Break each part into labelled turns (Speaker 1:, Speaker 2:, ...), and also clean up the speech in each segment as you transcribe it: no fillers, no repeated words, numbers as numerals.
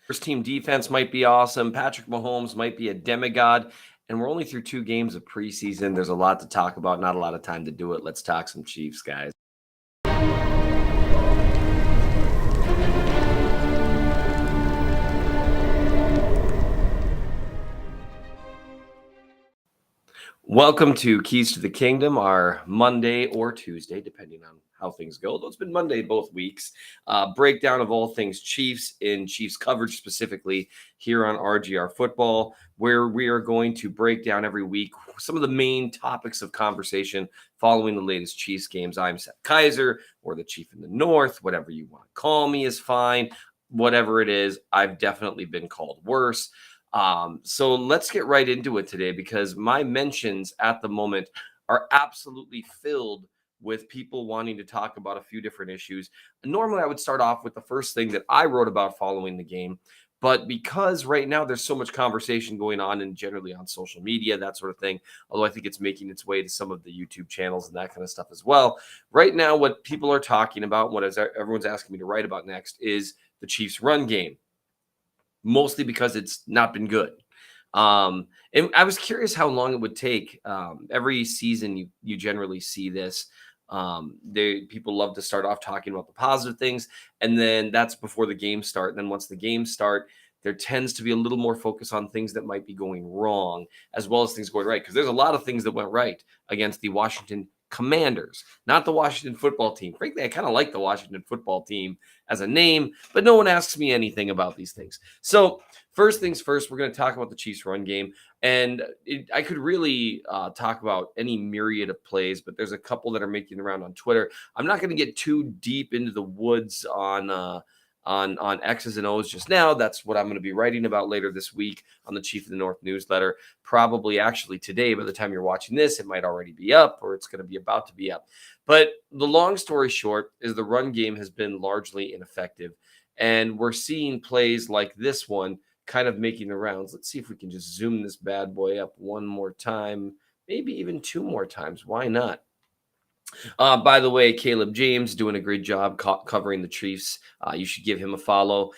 Speaker 1: First team defense might be awesome. Patrick Mahomes might be a demigod. And we're only through 2 games of preseason. There's a lot to talk about, not a lot of time to do it. Let's talk some Chiefs, guys. Welcome to Keys to the Kingdom, our Monday or Tuesday, depending on how things go. Though it's been Monday both weeks. Breakdown of all things Chiefs in Chiefs coverage specifically here on RGR Football, where we are going to break down every week some of the main topics of conversation following the latest Chiefs games. I'm Seth Kaiser, or the Chief in the North, whatever you want to call me is fine. Whatever it is, I've definitely been called worse. So let's get right into it today, because my mentions at the moment are absolutely filled with people wanting to talk about a few different issues. Normally, I would start off with the first thing that I wrote about following the game. But because right now there's so much conversation going on, and generally on social media, that sort of thing, although I think it's making its way to some of the YouTube channels and that kind of stuff as well. Right now, what people are talking about, what everyone's asking me to write about next, is the Chiefs' run game, mostly because it's not been good. And I was curious how long it would take. Every season, you generally see this. People love to start off talking about the positive things, and then that's before the games start. And then once the games start, there tends to be a little more focus on things that might be going wrong, as well as things going right. Because there's a lot of things that went right against the Washington Commanders, not the Washington football team. Frankly, I kind of like the Washington football team as a name, but no one asks me anything about these things. So first things first, we're going to talk about the Chiefs run game. And I could really talk about any myriad of plays, but there's a couple that are making around on Twitter. I'm not going to get too deep into the woods on X's and O's just now. That's what I'm going to be writing about later this week on the Chief of the North newsletter. Probably actually today, by the time you're watching this, it might already be up, or it's going to be about to be up. But the long story short is the run game has been largely ineffective. And we're seeing plays like this one kind of making the rounds. Let's see if we can just zoom this bad boy up one more time, maybe even 2 more times. Why not? By the way, Caleb James doing a great job covering the Chiefs. You should give him a follow.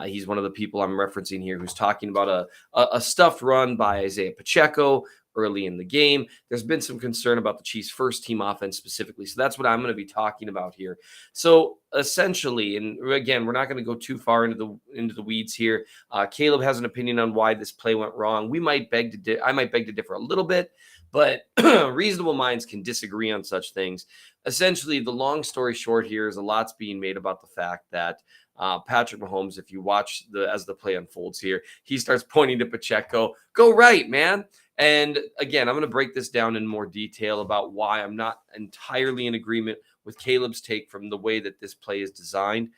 Speaker 1: He's one of the people I'm referencing here who's talking about a stuffed run by Isaiah Pacheco early in the game. There's been some concern about the Chiefs' first team offense specifically. So that's what I'm going to be talking about here. So essentially, and again, we're not going to go too far into the weeds here. Caleb has an opinion on why this play went wrong. I might beg to differ a little bit, but reasonable minds can disagree on such things. Essentially, the long story short here is a lot's being made about the fact that Patrick Mahomes, if you watch as the play unfolds here, he starts pointing to Pacheco, go right, man. And again, I'm going to break this down in more detail about why I'm not entirely in agreement with Caleb's take from the way that this play is designed,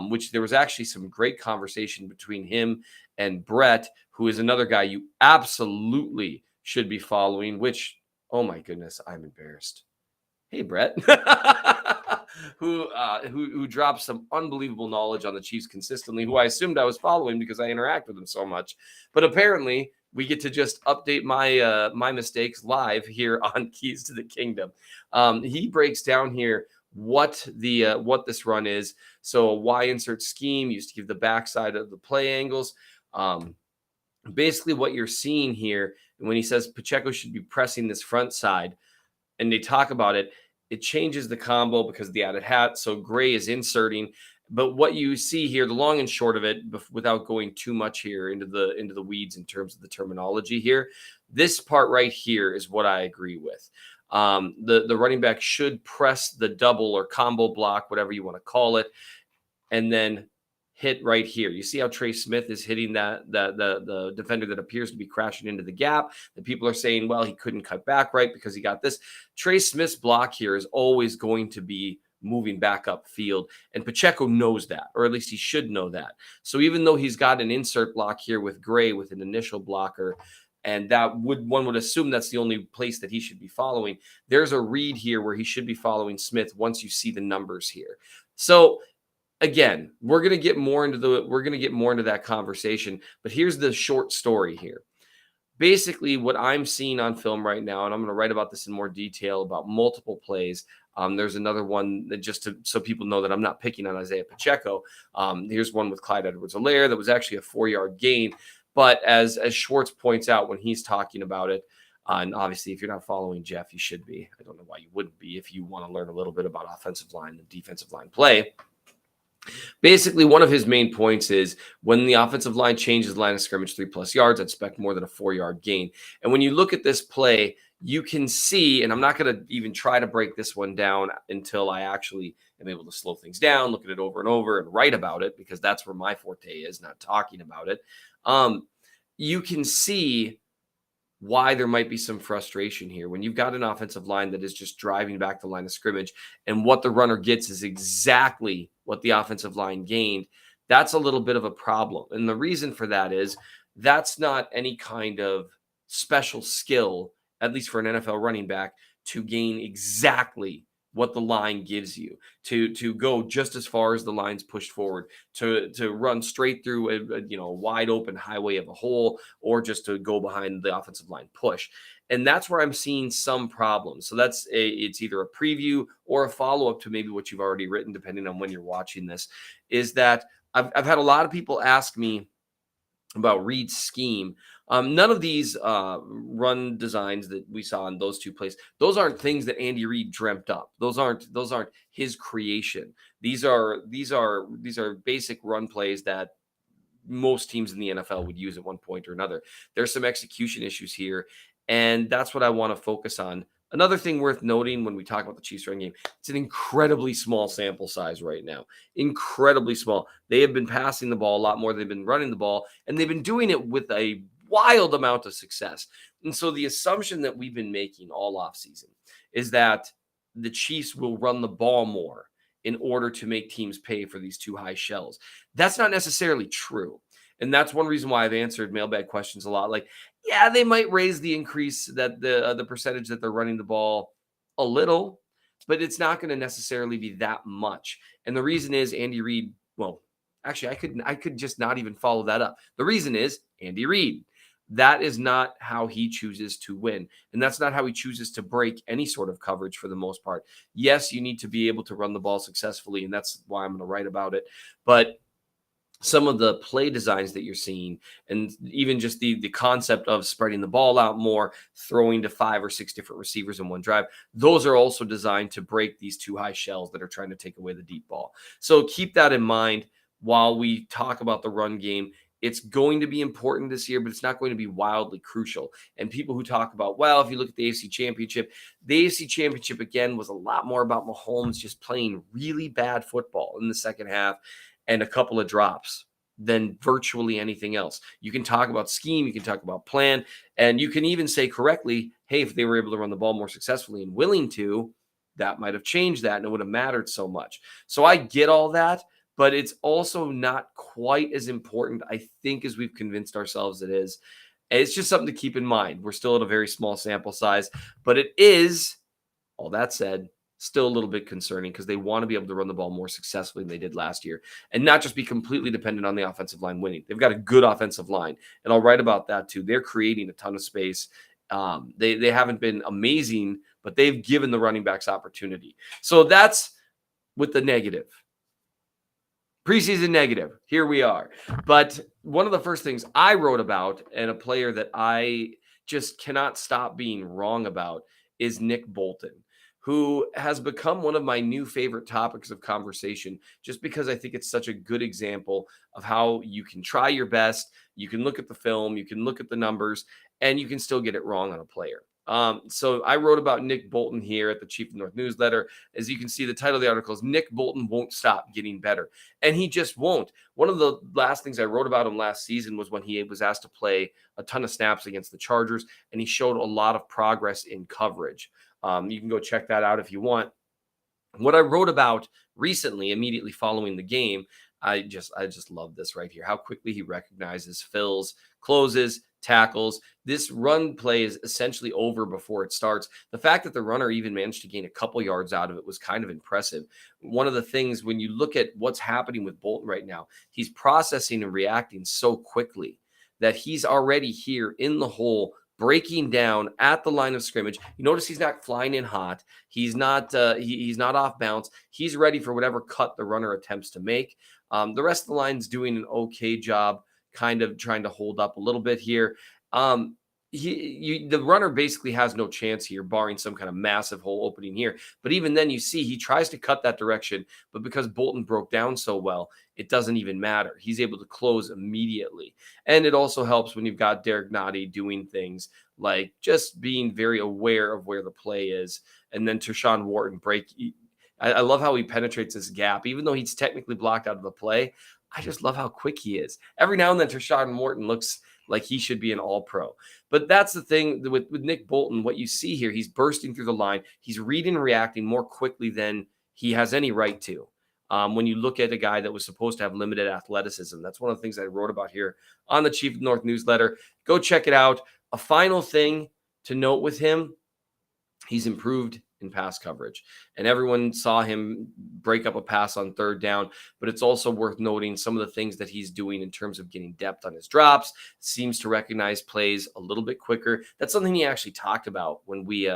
Speaker 1: which there was actually some great conversation between him and Brett, who is another guy you absolutely should be following, which, oh my goodness, I'm embarrassed. Hey, Brett, who drops some unbelievable knowledge on the Chiefs consistently, who I assumed I was following because I interact with him so much. But apparently we get to just update my mistakes live here on Keys to the Kingdom. He breaks down here what this run is. So a Y insert scheme used to give the backside of the play angles. Basically what you're seeing here, when he says Pacheco should be pressing this front side, and they talk about it, it changes the combo because of the added hat. So Gray is inserting. But what you see here, the long and short of it, without going too much here into the weeds in terms of the terminology here, this part right here is what I agree with. The running back should press the double or combo block, whatever you want to call it, and then hit right here. You see how Trey Smith is hitting the defender that appears to be crashing into the gap. The people are saying, well, he couldn't cut back right because he got this. Trey Smith's block here is always going to be moving back up field, and Pacheco knows that, or at least he should know that. So even though he's got an insert block here with Gray with an initial blocker, and one would assume that's the only place that he should be following, there's a read here where he should be following Smith once you see the numbers here. So again, we're going to get more into that conversation, but here's the short story here. Basically, what I'm seeing on film right now, and I'm going to write about this in more detail about multiple plays, There's another one that so people know that I'm not picking on Isaiah Pacheco. Here's one with Clyde Edwards-Helaire that was actually a 4-yard gain. But as Schwartz points out when he's talking about it, and obviously if you're not following Jeff, you should be. I don't know why you wouldn't be if you want to learn a little bit about offensive line and defensive line play. Basically, one of his main points is when the offensive line changes the line of scrimmage 3+ yards, I'd expect more than a 4-yard gain. And when you look at this play, you can see, and I'm not going to even try to break this one down until I actually am able to slow things down, look at it over and over and write about it, because that's where my forte is, not talking about it. You can see why there might be some frustration here when you've got an offensive line that is just driving back the line of scrimmage, and what the runner gets is exactly what the offensive line gained. That's a little bit of a problem. And the reason for that is that's not any kind of special skill, at least for an NFL running back, to gain exactly what the line gives you, to go just as far as the line's pushed forward, to run straight through a wide open highway of a hole, or just to go behind the offensive line push. And that's where I'm seeing some problems. So it's either a preview or a follow-up to maybe what you've already written, depending on when you're watching this, is that I've had a lot of people ask me about Reed's scheme. None of these run designs that we saw in those two plays, those aren't things that Andy Reid dreamt up. Those aren't his creation. These are basic run plays that most teams in the NFL would use at one point or another. There's some execution issues here, and that's what I want to focus on. Another thing worth noting when we talk about the Chiefs run game, it's an incredibly small sample size right now. Incredibly small. They have been passing the ball a lot more than they've been running the ball, and they've been doing it with a wild amount of success. And so the assumption that we've been making all offseason is that the Chiefs will run the ball more in order to make teams pay for these too high shells. That's not necessarily true. And that's one reason why I've answered mailbag questions a lot. Like, yeah, they might raise the increase that the percentage that they're running the ball a little, but it's not going to necessarily be that much. And the reason is Andy Reid. Well, actually, I could just not even follow that up. The reason is Andy Reid. That is not how he chooses to win. And that's not how he chooses to break any sort of coverage for the most part. Yes, you need to be able to run the ball successfully, and that's why I'm going to write about it. But some of the play designs that you're seeing, and even just the concept of spreading the ball out more, throwing to 5 or 6 different receivers in one drive, those are also designed to break these too high shells that are trying to take away the deep ball. So keep that in mind while we talk about the run game. It's going to be important this year, but it's not going to be wildly crucial. And people who talk about, well, if you look at the AFC Championship again was a lot more about Mahomes just playing really bad football in the second half and a couple of drops than virtually anything else. You can talk about scheme, you can talk about plan, and you can even say correctly, hey, if they were able to run the ball more successfully and willing to, that might have changed that and it would have mattered so much. So I get all that, but it's also not quite as important, I think, as we've convinced ourselves it is. It's just something to keep in mind. We're still at a very small sample size, but it is, all that said, still a little bit concerning because they want to be able to run the ball more successfully than they did last year and not just be completely dependent on the offensive line winning. They've got a good offensive line, and I'll write about that too. They're creating a ton of space. They haven't been amazing, but they've given the running backs opportunity. So that's with the negative. Preseason negative. Here we are. But one of the first things I wrote about, and a player that I just cannot stop being wrong about, is Nick Bolton, who has become one of my new favorite topics of conversation, just because I think it's such a good example of how you can try your best. You can look at the film, you can look at the numbers, and you can still get it wrong on a player. So I wrote about Nick Bolton here at the Chief of North newsletter. As you can see, the title of the article is Nick Bolton Won't Stop Getting Better. And he just won't. One of the last things I wrote about him last season was when he was asked to play a ton of snaps against the Chargers, and he showed a lot of progress in coverage. You can go check that out if you want. What I wrote about recently, immediately following the game, I just love this right here. How quickly he recognizes, fills, closes, tackles. This run play is essentially over before it starts. The fact that the runner even managed to gain a couple yards out of it was kind of impressive. One of the things when you look at what's happening with Bolton right now, he's processing and reacting so quickly that he's already here in the hole, breaking down at the line of scrimmage. You notice he's not flying in hot. He's not he's not off bounce. He's ready for whatever cut the runner attempts to make. The rest of the line's doing an okay job, kind of trying to hold up a little bit here. Um, the runner basically has no chance here, barring some kind of massive hole opening here. But even then, you see he tries to cut that direction, but because Bolton broke down so well, it doesn't even matter. He's able to close immediately. And it also helps when you've got Derek Nottie doing things like just being very aware of where the play is. And then Tershawn Wharton I love how he penetrates this gap, even though he's technically blocked out of the play. I just love how quick he is. Every now and then, Tershawn Wharton looks like he should be an all-pro. But that's the thing with Nick Bolton. What you see here, he's bursting through the line. He's reading and reacting more quickly than he has any right to. When you look at a guy that was supposed to have limited athleticism, that's one of the things I wrote about here on the Chief of the North newsletter. Go check it out. A final thing to note with him, he's improved in pass coverage, and everyone saw him break up a pass on third down. But it's also worth noting some of the things that he's doing in terms of getting depth on his drops. Seems to recognize plays a little bit quicker. That's something he actually talked about when he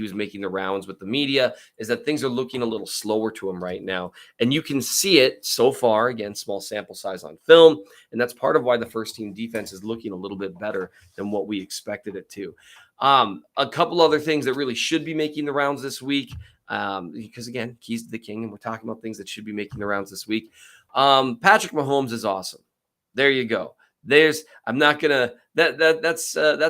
Speaker 1: was making the rounds with the media, is that things are looking a little slower to him right now. And you can see it so far, again, small sample size on film. And that's part of why the first team defense is looking a little bit better than what we expected it to. A couple other things that really should be making the rounds this week, because again, keys to the king, and we're talking about things that should be making the rounds this week. Patrick Mahomes is awesome. There you go. That's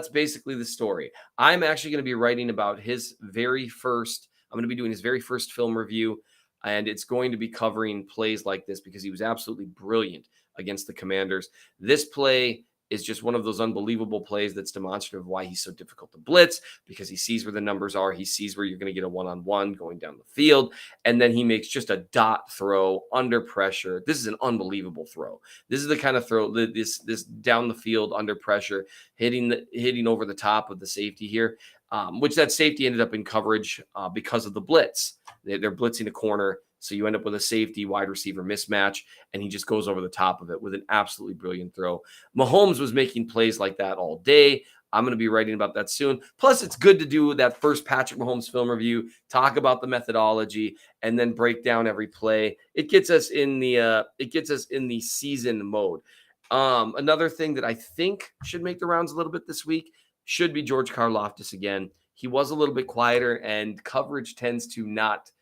Speaker 1: basically the story. I'm actually going to be writing about I'm going to be doing his very first film review, and it's going to be covering plays like this because he was absolutely brilliant against the Commanders. This play is just one of those unbelievable plays that's demonstrative of why he's so difficult to blitz, because he sees where the numbers are. He sees where you're going to get a one-on-one going down the field. And then he makes just a dot throw under pressure. This is an unbelievable throw. This is the kind of throw, this down the field under pressure, hitting over the top of the safety here, which that safety ended up in coverage because of the blitz. They're blitzing a corner. So you end up with a safety wide receiver mismatch, and he just goes over the top of it with an absolutely brilliant throw. Mahomes was making plays like that all day. I'm going to be writing about that soon. Plus, it's good to do that first Patrick Mahomes film review, talk about the methodology, and then break down every play. It gets us in the season mode. Another thing that I think should make the rounds a little bit this week should be George Karlaftis again. He was a little bit quieter, and coverage tends to not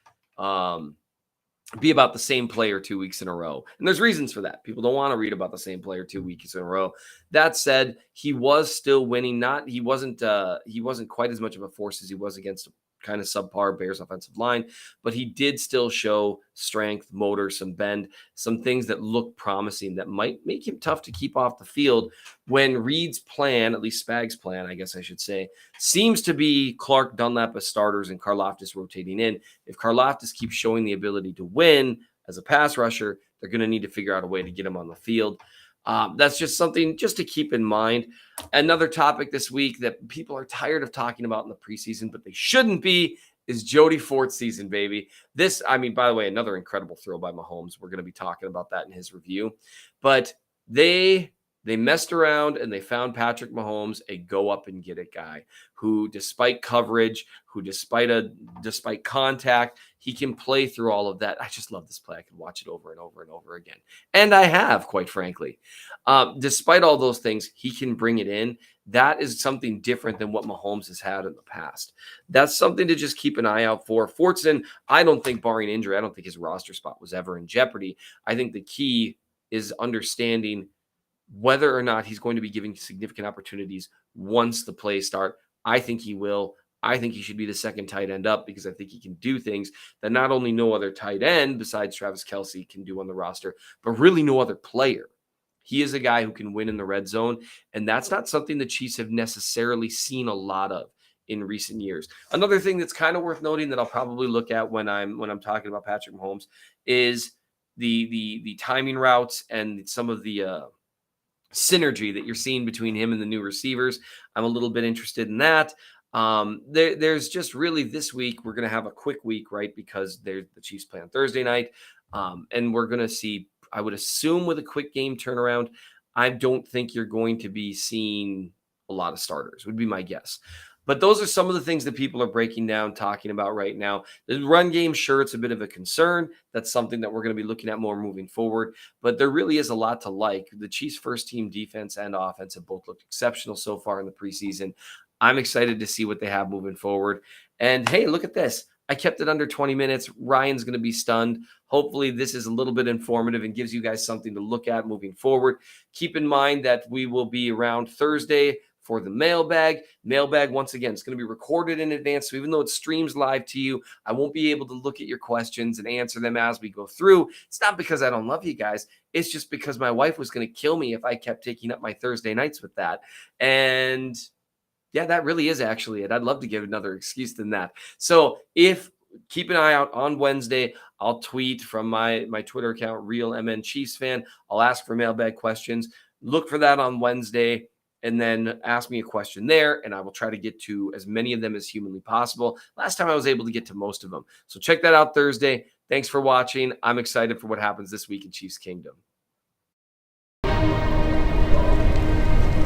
Speaker 1: be about the same player 2 weeks in a row. And there's reasons for that. People don't want to read about the same player 2 weeks in a row. That said, he was still winning. He wasn't quite as much of a force as he was against a kind of subpar Bears offensive line, but he did still show strength, motor, some bend, some things that look promising that might make him tough to keep off the field when Reed's plan, at least Spag's plan, I guess I should say, seems to be Clark, Dunlap as starters and Karlaftis rotating in. If Karlaftis keeps showing the ability to win as a pass rusher, they're going to need to figure out a way to get him on the field. That's just something just to keep in mind. Another topic this week that people are tired of talking about in the preseason, but they shouldn't be, is Jody Fort's season, baby. By the way, another incredible throw by Mahomes. We're going to be talking about that in his review. But they messed around and they found Patrick Mahomes, a go up and get it guy who, despite coverage, who despite contact, he can play through all of that. I just love this play. I can watch it over and over and over again. And I have, quite frankly. Despite all those things, he can bring it in. That is something different than what Mahomes has had in the past. That's something to just keep an eye out for. Fortson, I don't think, barring injury, I don't think his roster spot was ever in jeopardy. I think the key is understanding whether or not he's going to be giving significant opportunities once the plays start. I think he will. I think he should be the second tight end up because I think he can do things that not only no other tight end besides Travis Kelce can do on the roster, but really no other player. He is a guy who can win in the red zone, and that's not something the Chiefs have necessarily seen a lot of in recent years. Another thing that's kind of worth noting that I'll probably look at when I'm talking about Patrick Mahomes is the timing routes and some of the synergy that you're seeing between him and the new receivers. I'm a little bit interested in that. There's just really this week, we're going to have a quick week, right? Because the Chiefs play on Thursday night. And we're going to see, I would assume with a quick game turnaround, I don't think you're going to be seeing a lot of starters, would be my guess. But those are some of the things that people are breaking down, talking about right now. The run game, sure, it's a bit of a concern. That's something that we're going to be looking at more moving forward. But there really is a lot to like. The Chiefs' first team defense and offense have both looked exceptional so far in the preseason. I'm excited to see what they have moving forward. And hey, look at this. I kept it under 20 minutes. Ryan's going to be stunned. Hopefully, this is a little bit informative and gives you guys something to look at moving forward. Keep in mind that we will be around Thursday for the mailbag. Mailbag, once again, it's going to be recorded in advance. So even though it streams live to you, I won't be able to look at your questions and answer them as we go through. It's not because I don't love you guys. It's just because my wife was going to kill me if I kept taking up my Thursday nights with that. And yeah, that really is actually it. I'd love to give another excuse than that. So keep an eye out on Wednesday. I'll tweet from my Twitter account, Real MN Chiefs Fan. I'll ask for mailbag questions. Look for that on Wednesday and then ask me a question there, and I will try to get to as many of them as humanly possible. Last time I was able to get to most of them. So check that out Thursday. Thanks for watching. I'm excited for what happens this week in Chiefs Kingdom.